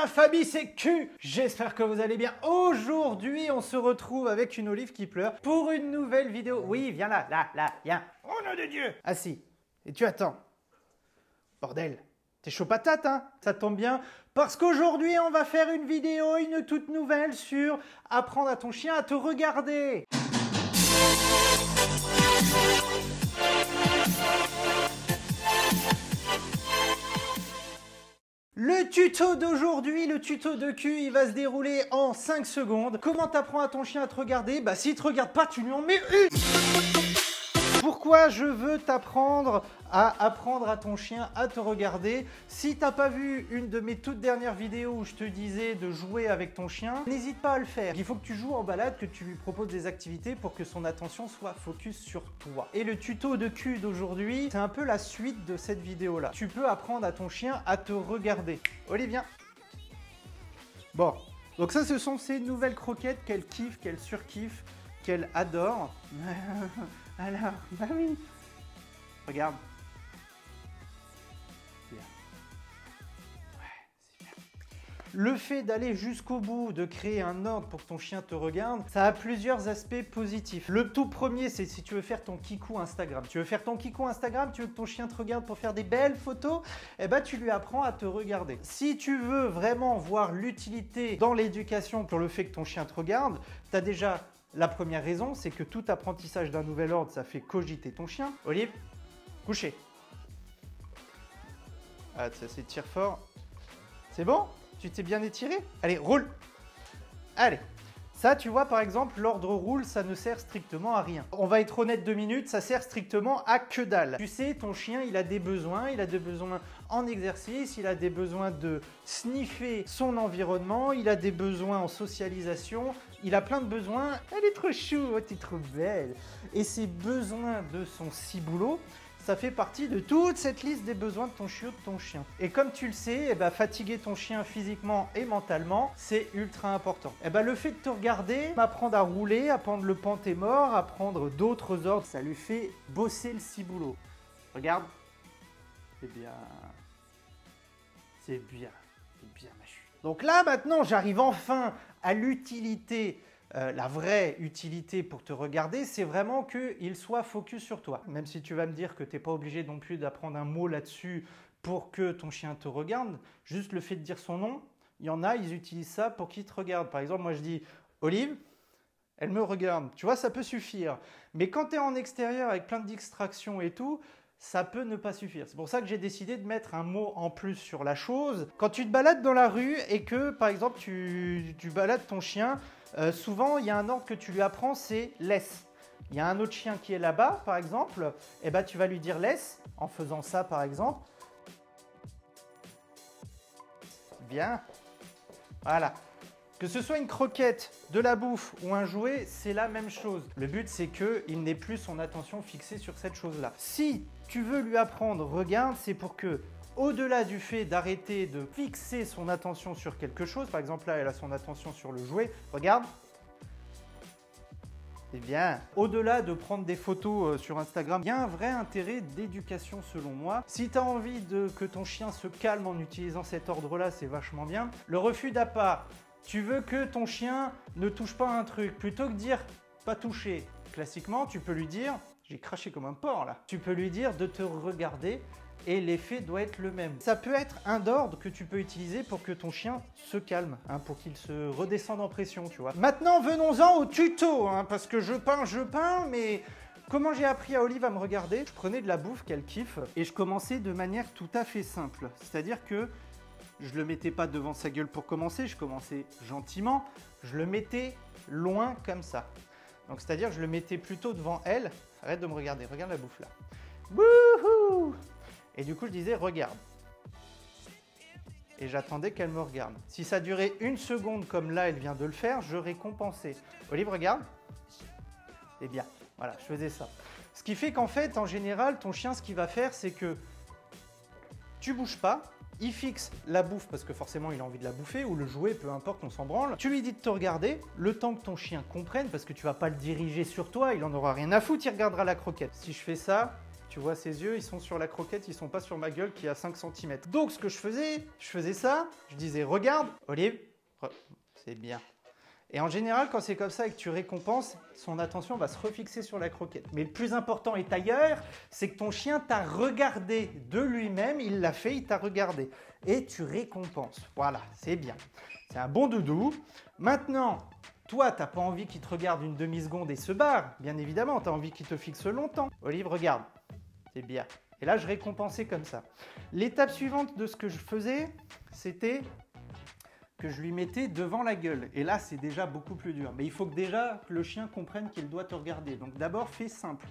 la famille, c'est Q. J'espère que vous allez bien. Aujourd'hui, on se retrouve avec une Olive qui pleure pour une nouvelle vidéo. Oui, viens là, viens. Oh nom de Dieu. Assis. Et tu attends. Bordel. T'es chaud patate, hein? Ça tombe bien, parce qu'aujourd'hui, on va faire une vidéo, une toute nouvelle sur apprendre à ton chien à te regarder. Le tuto d'aujourd'hui, le tuto de Q, il va se dérouler en 5 secondes. Comment t'apprends à ton chien à te regarder? Bah s'il te regarde pas, tu lui en mets une. Pourquoi je veux t'apprendre à ton chien à te regarder? Si t'as pas vu une de mes toutes dernières vidéos où je te disais de jouer avec ton chien, n'hésite pas à le faire. Il faut que tu joues en balade, que tu lui proposes des activités pour que son attention soit focus sur toi. Et le tuto de Q d'aujourd'hui, c'est un peu la suite de cette vidéo-là. Tu peux apprendre à ton chien à te regarder. Olivia. Bon, donc ça, ce sont ces nouvelles croquettes qu'elle kiffe, qu'elle surkiffe, qu'elle adore. Alors, bah oui. Regarde. Bien. Ouais, c'est bien. Le fait d'aller jusqu'au bout, de créer un ordre pour que ton chien te regarde, ça a plusieurs aspects positifs. Le tout premier, c'est si tu veux faire ton kikou Instagram. Tu veux faire ton kikou Instagram, tu veux que ton chien te regarde pour faire des belles photos, eh ben tu lui apprends à te regarder. Si tu veux vraiment voir l'utilité dans l'éducation pour le fait que ton chien te regarde, tu as déjà la première raison, c'est que tout apprentissage d'un nouvel ordre, ça fait cogiter ton chien. Olive, coucher. Ah, ça s'étire fort. C'est bon? Tu t'es bien étiré? Allez, roule. Allez. Ça, tu vois, par exemple, l'ordre roule, ça ne sert strictement à rien. On va être honnête 2 minutes, ça sert strictement à que dalle. Tu sais, ton chien, il a des besoins en exercice, il a des besoins de sniffer son environnement, il a des besoins en socialisation, il a plein de besoins. Elle est trop chou, oh, t'es trop belle. Et ces besoins de son ciboulot, ça fait partie de toute cette liste des besoins de ton chiot, de ton chien. Et comme tu le sais, fatiguer ton chien physiquement et mentalement, c'est ultra important. Le fait de te regarder, apprendre à rouler, apprendre le pentémort, apprendre d'autres ordres, ça lui fait bosser le ciboulot. Regarde. C'est bien. C'est bien. C'est bien, ma chute. Donc là, maintenant, j'arrive enfin à l'utilité. La vraie utilité pour te regarder, c'est vraiment qu'il soit focus sur toi. Même si tu vas me dire que tu n'es pas obligé non plus d'apprendre un mot là-dessus pour que ton chien te regarde, juste le fait de dire son nom, il y en a, ils utilisent ça pour qu'ils te regardent. Par exemple, moi je dis « Olive », elle me regarde. Tu vois, ça peut suffire. Mais quand tu es en extérieur avec plein de distractions et tout, ça peut ne pas suffire. C'est pour ça que j'ai décidé de mettre un mot en plus sur la chose. Quand tu te balades dans la rue et que, par exemple, tu balades ton chien, souvent, il y a un ordre que tu lui apprends, c'est « laisse ». Il y a un autre chien qui est là-bas, par exemple, et tu vas lui dire « laisse » en faisant ça, par exemple. Bien. Voilà. Que ce soit une croquette, de la bouffe ou un jouet, c'est la même chose. Le but, c'est qu'il n'ait plus son attention fixée sur cette chose-là. Si tu veux lui apprendre, regarde, c'est pour que, au-delà du fait d'arrêter de fixer son attention sur quelque chose, par exemple là, elle a son attention sur le jouet, regarde. C'est bien. Au-delà de prendre des photos sur Instagram, il y a un vrai intérêt d'éducation selon moi. Si tu as envie que ton chien se calme en utilisant cet ordre-là, c'est vachement bien. Le refus d'appât. Tu veux que ton chien ne touche pas un truc. Plutôt que de dire « pas toucher », classiquement, tu peux lui dire « j'ai craché comme un porc là ». Tu peux lui dire de te regarder et l'effet doit être le même. Ça peut être un ordre que tu peux utiliser pour que ton chien se calme, pour qu'il se redescende en pression, tu vois. Maintenant, venons-en au tuto, parce que je peins, mais comment j'ai appris à Olive à me regarder? Je prenais de la bouffe qu'elle kiffe et je commençais de manière tout à fait simple. C'est-à-dire que je ne le mettais pas devant sa gueule pour commencer, je commençais gentiment, je le mettais loin comme ça. Donc c'est-à-dire je le mettais plutôt devant elle. Arrête de me regarder, regarde la bouffe là. Wouhou! Et du coup je disais regarde. Et j'attendais qu'elle me regarde. Si ça durait 1 seconde comme là elle vient de le faire, je récompensais. Olive, regarde. Eh bien, voilà, je faisais ça. Ce qui fait qu'en fait, en général, ton chien, ce qu'il va faire, c'est que tu bouges pas. Il fixe la bouffe parce que forcément il a envie de la bouffer ou le jouet, peu importe, on s'en branle. Tu lui dis de te regarder, le temps que ton chien comprenne parce que tu vas pas le diriger sur toi, il en aura rien à foutre, il regardera la croquette. Si je fais ça, Tu vois ses yeux, ils sont sur la croquette, ils sont pas sur ma gueule qui est à 5 cm. Donc ce que je faisais ça, je disais regarde, Olive, c'est bien. Et en général, quand c'est comme ça et que tu récompenses, son attention va se refixer sur la croquette. Mais le plus important est ailleurs, c'est que ton chien t'a regardé de lui-même, il l'a fait, il t'a regardé. Et tu récompenses. Voilà, c'est bien. C'est un bon doudou. Maintenant, toi, tu n'as pas envie qu'il te regarde une demi-seconde et se barre. Bien évidemment, tu as envie qu'il te fixe longtemps. Olive, regarde. C'est bien. Et là, je récompensais comme ça. L'étape suivante de ce que je faisais, c'était que je lui mettais devant la gueule. Et là, c'est déjà beaucoup plus dur. Mais il faut que déjà que le chien comprenne qu'il doit te regarder. Donc d'abord, fais simple.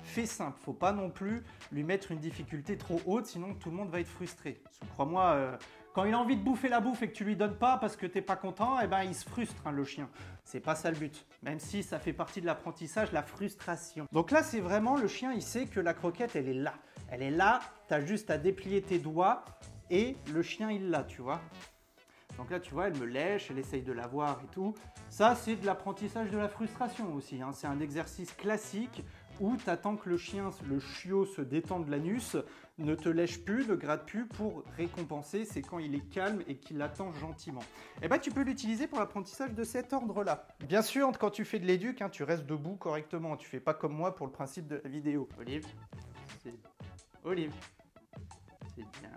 Fais simple. Faut pas non plus lui mettre une difficulté trop haute, sinon tout le monde va être frustré. Crois-moi, quand il a envie de bouffer la bouffe et que tu lui donnes pas parce que t'es pas content, eh ben il se frustre, hein, le chien. C'est pas ça le but. Même si ça fait partie de l'apprentissage, la frustration. Donc là, c'est vraiment le chien, il sait que la croquette, elle est là. Elle est là, tu as juste à déplier tes doigts et le chien, il l'a, tu vois. Donc là, tu vois, elle me lèche, elle essaye de la voir et tout. Ça, c'est de l'apprentissage de la frustration aussi, hein. C'est un exercice classique où tu attends que le chien, le chiot, se détende l'anus, ne te lèche plus, ne gratte plus pour récompenser. C'est quand il est calme et qu'il attend gentiment. Et ben, tu peux l'utiliser pour l'apprentissage de cet ordre-là. Bien sûr, quand tu fais de l'éduc, hein, tu restes debout correctement. Tu fais pas comme moi pour le principe de la vidéo. Olive, c'est... Olive, c'est bien,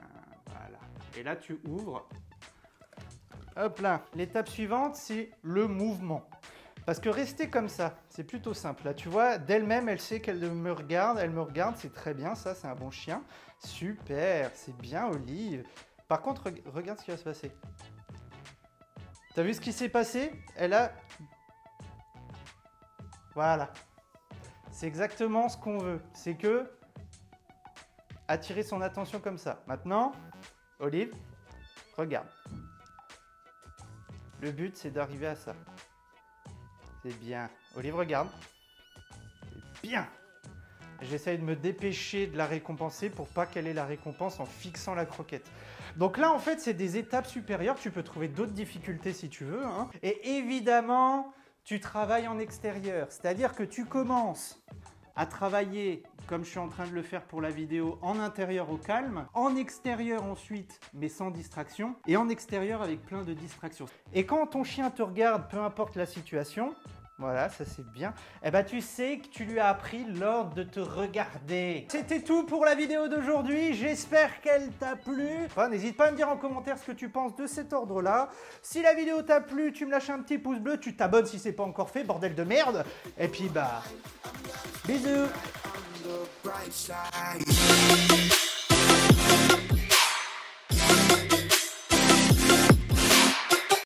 voilà. Et là, tu ouvres. Hop là, l'étape suivante, c'est le mouvement. Parce que rester comme ça, c'est plutôt simple. Là, tu vois, d'elle-même, elle sait qu'elle me regarde. Elle me regarde, c'est très bien, ça, c'est un bon chien. Super, c'est bien, Olive. Par contre, regarde ce qui va se passer. T'as vu ce qui s'est passé? Elle a... Voilà. C'est exactement ce qu'on veut. C'est que... attirer son attention comme ça. Maintenant, Olive, regarde. Le but, c'est d'arriver à ça. C'est bien. Olive, regarde. C'est bien. J'essaye de me dépêcher de la récompenser pour pas qu'elle ait la récompense en fixant la croquette. Donc là, en fait, c'est des étapes supérieures. Tu peux trouver d'autres difficultés si tu veux, hein. Et évidemment, tu travailles en extérieur. C'est-à-dire que tu commences à travailler, comme je suis en train de le faire pour la vidéo, en intérieur au calme, en extérieur ensuite, mais sans distraction, et en extérieur avec plein de distractions. Et quand ton chien te regarde, peu importe la situation, voilà, ça c'est bien, eh ben tu sais que tu lui as appris l'ordre de te regarder. C'était tout pour la vidéo d'aujourd'hui, j'espère qu'elle t'a plu. Enfin, n'hésite pas à me dire en commentaire ce que tu penses de cet ordre-là. Si la vidéo t'a plu, tu me lâches un petit pouce bleu, tu t'abonnes si c'est pas encore fait, bordel de merde. Et puis bah, bisous.